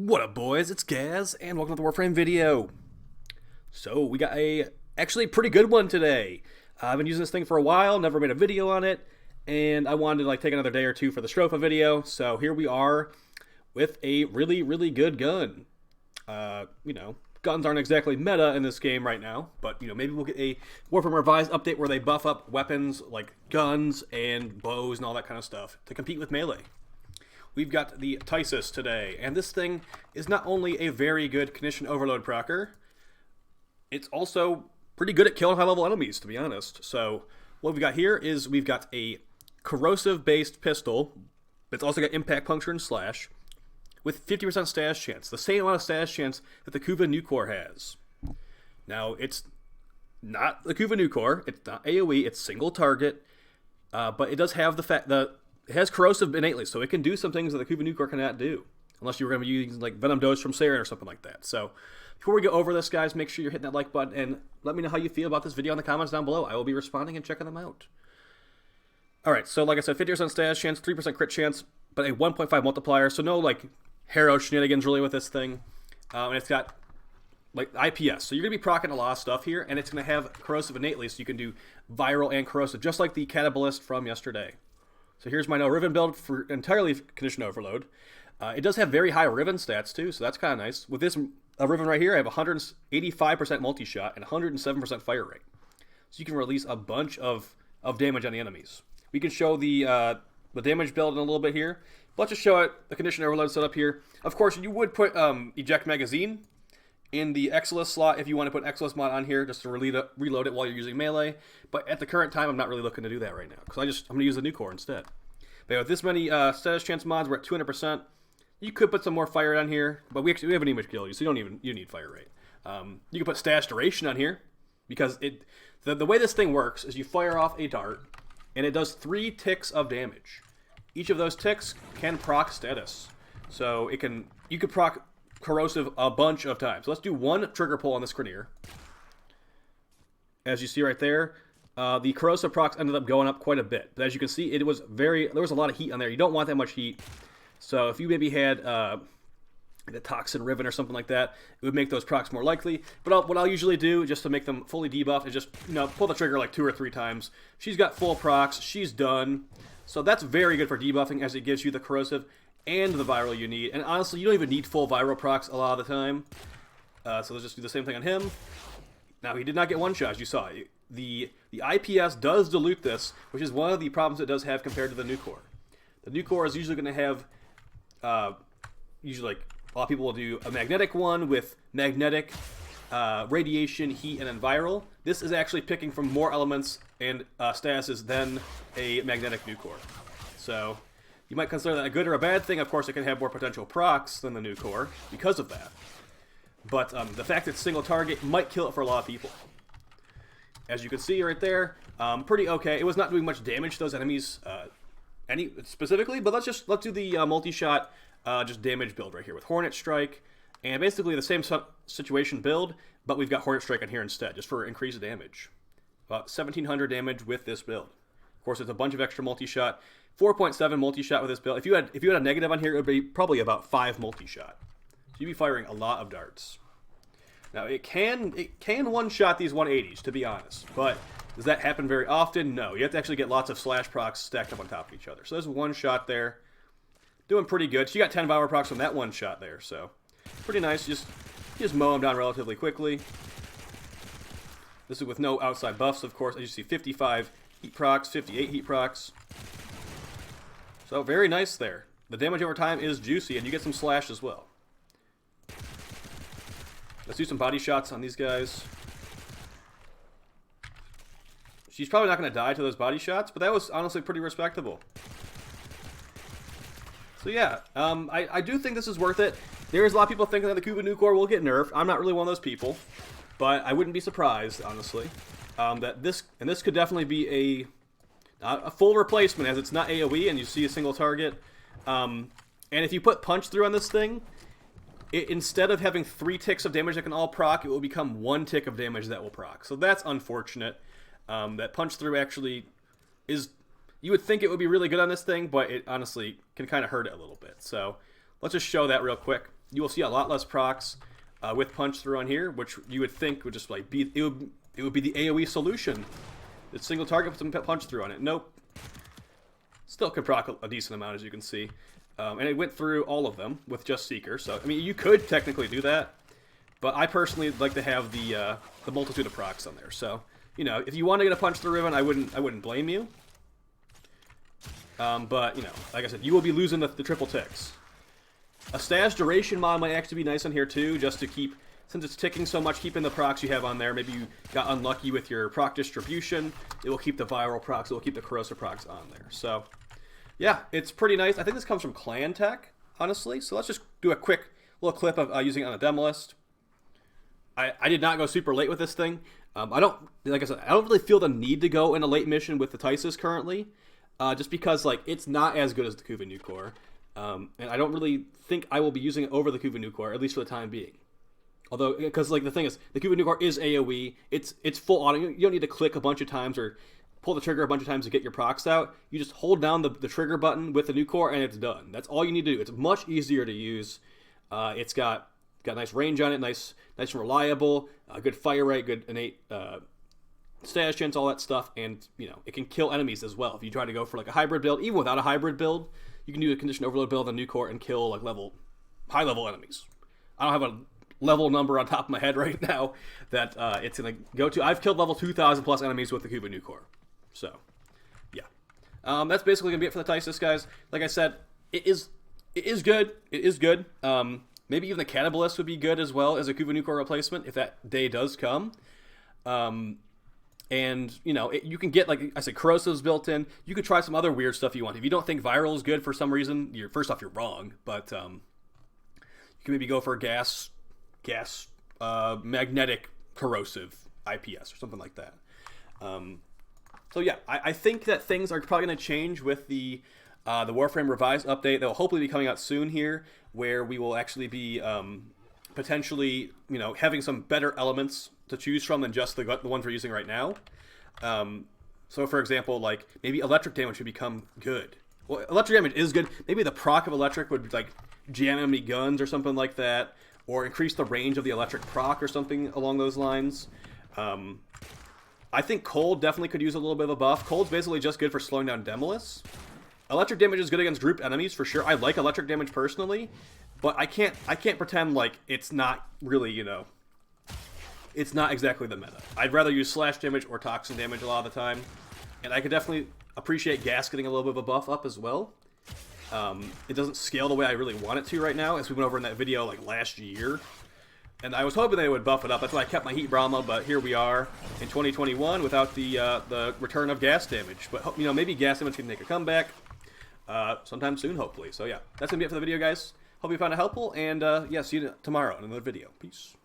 What up, boys? It's Gaz, and welcome to the WARFRAME video. So, we got a actually pretty good one today. I've been using this thing for a while, never made a video on it, and I wanted to take another day or two for the Stropha video, so here we are with a really, really good gun. Guns aren't exactly meta in this game right now, but, maybe we'll get a WARFRAME Revised update where they buff up weapons like guns and bows and all that kind of stuff to compete with melee. We've got the Tysis today, and this thing is not only a very good condition overload procer, it's also pretty good at killing high-level enemies, to be honest. So what we've got here is we've got a corrosive-based pistol, but it's also got impact, puncture, and slash, with 50% stash chance, the same amount of stash chance that the nukor has. Now, it's not the nukor, it's not AoE, it's single target, but it does have the fact that it has corrosive innately, so it can do some things that the nukor cannot do. Unless you were going to be using Venom dose from Saren or something like that. So, before we go over this, guys, make sure you're hitting that like button and let me know how you feel about this video in the comments down below. I will be responding and checking them out. Alright, so like I said, 50% stash chance, 3% crit chance, but a 1.5 multiplier, so no hero shenanigans really with this thing. And it's got IPS, so you're going to be proccing a lot of stuff here, and it's going to have corrosive innately, so you can do viral and corrosive, just like the Catabalist from yesterday. So here's my no Riven build for entirely condition overload. It does have very high Riven stats too, so that's kind of nice. With this Riven right here, I have 185% multi-shot and 107% fire rate. So you can release a bunch of damage on the enemies. We can show the damage build in a little bit here. But let's just show it, the condition overload setup here. Of course, you would put eject magazine in the Exilus slot if you want to put an Exilus mod on here just to reload it while you're using melee. But at the current time, I'm not really looking to do that right now because I'm going to use the nukor instead. But with this many status chance mods, we're at 200%. You could put some more fire on here, but we have an image kill you, so you need fire rate. You can put stash duration on here because the way this thing works is you fire off a dart and it does 3 ticks of damage. Each of those ticks can proc status, so you could proc corrosive a bunch of times. So let's do one trigger pull on this Grineer. As you see right there, the corrosive procs ended up going up quite a bit. But as you can see, there was a lot of heat on there. You don't want that much heat. So if you maybe had the Toxin Riven or something like that, it would make those procs more likely. But what I'll usually do, just to make them fully debuffed, is just pull the trigger 2 or 3 times. She's got full procs. She's done. So that's very good for debuffing, as it gives you the corrosive and the viral you need. And honestly, you don't even need full viral procs a lot of the time. So let's just do the same thing on him. Now, he did not get one shot, as you saw. The IPS does dilute this, which is one of the problems it does have compared to the nukor. The nukor is usually going to have, a lot of people will do a magnetic one with magnetic, radiation, heat, and then viral. This is actually picking from more elements and statuses than a magnetic nukor. So you might consider that a good or a bad thing. Of course, it can have more potential procs than the nukor because of that. But the fact that it's single target might kill it for a lot of people. As you can see right there, pretty okay. It was not doing much damage to those enemies specifically, but let's do the multi-shot just damage build right here with Hornet Strike, and basically the same situation build, but we've got Hornet Strike on here instead, just for increased damage. About 1,700 damage with this build. Of course, it's a bunch of extra multi-shot. 4.7 multi-shot with this build. If you had a negative on here, it would be probably about 5 multi-shot. So you'd be firing a lot of darts. Now, it can one-shot these 180s, to be honest, but does that happen very often? No. You have to actually get lots of slash procs stacked up on top of each other. So there's one shot there. Doing pretty good. She got 10 Power procs from that one shot there, so pretty nice. Just mow them down relatively quickly. This is with no outside buffs, of course. As you see, 55 heat procs, 58 heat procs. So very nice there. The damage over time is juicy, and you get some slash as well. Let's do some body shots on these guys. She's probably not going to die to those body shots, but that was honestly pretty respectable. So yeah, I do think this is worth it. There's a lot of people thinking that the nukor will get nerfed. I'm not really one of those people, but I wouldn't be surprised, honestly, that this could definitely be a full replacement, as it's not AoE and you see a single target. And if you put punch through on this thing, instead of having 3 ticks of damage that can all proc, it will become 1 tick of damage that will proc. So that's unfortunate. That punch through actually is, you would think it would be really good on this thing, but it honestly can kind of hurt it a little bit. So let's just show that real quick. you will see a lot less procs with punch through on here, which you would think would just like be it would be the AoE solution. It's single target with some punch through on it. Nope. Still could proc a decent amount, as you can see. And it went through all of them with just Seeker. So, I mean, you could technically do that. But I personally like to have the multitude of procs on there. So, you know, if you want to get a punch through Riven, I wouldn't blame you. But, you know, like I said, you will be losing the triple ticks. A stash duration mod might actually be nice on here, too, just to keep... Since it's ticking so much, keeping the procs you have on there. Maybe you got unlucky with your proc distribution. It will keep the viral procs. It will keep the corrosive procs on there. So, yeah, it's pretty nice. I think this comes from Clan Tech, honestly. So let's just do a quick little clip of using it on a demo list. I did not go super late with this thing. I don't, like I said, I don't really feel the need to go in a late mission with the Tysis currently. Just because, like, it's not as good as the Kuva nukor. And I don't really think I will be using it over the Kuva nukor, at least for the time being. Although, because like the thing is, the Kuva nukor is AoE. It's full auto. You don't need to click a bunch of times or pull the trigger a bunch of times to get your procs out. You just hold down the trigger button with the nukor and it's done. That's all you need to do. It's much easier to use. It's got nice range on it, nice and reliable, good fire rate, good innate status chance, all that stuff, and you know it can kill enemies as well. If you try to go for like a hybrid build, even without a hybrid build, you can do a condition overload build on nukor and kill like high level enemies. I don't have a level number on top of my head right now that it's gonna go to. I've killed level 2,000 plus enemies with the Kuva nukor. So, yeah, that's basically gonna be it for the Tysis, guys. Like I said, it is good. It is good. Maybe even the Cannibalisk would be good as well as a Kuva nukor replacement if that day does come. And you know, you can get, like I said, corrosives built in. You could try some other weird stuff you want. If you don't think viral is good for some reason, first off, you're wrong. But you can maybe go for a gas magnetic corrosive IPS or something like that. So yeah, I think that things are probably going to change with the Warframe revised update that will hopefully be coming out soon here, where we will actually be potentially, you know, having some better elements to choose from than just the ones we're using right now. So for example, like maybe electric damage should become good. Well, electric damage is good. Maybe the proc of electric would like jam enemy guns or something like that, or increase the range of the electric proc or something along those lines. I think cold definitely could use a little bit of a buff. Cold's basically just good for slowing down Demoliths. Electric damage is good against group enemies for sure. I like electric damage personally, but I can't pretend like it's not really, you know, it's not exactly the meta. I'd rather use slash damage or toxin damage a lot of the time, and I could definitely appreciate gas getting a little bit of a buff up as well. It doesn't scale the way I really want it to right now, as we went over in that video like last year. And I was hoping they would buff it up. That's why I kept my Heat Brahma, but here we are in 2021 without the return of gas damage. But, you know, maybe gas damage can make a comeback sometime soon, hopefully. So, yeah, that's going to be it for the video, guys. Hope you found it helpful, and, yeah, see you tomorrow in another video. Peace.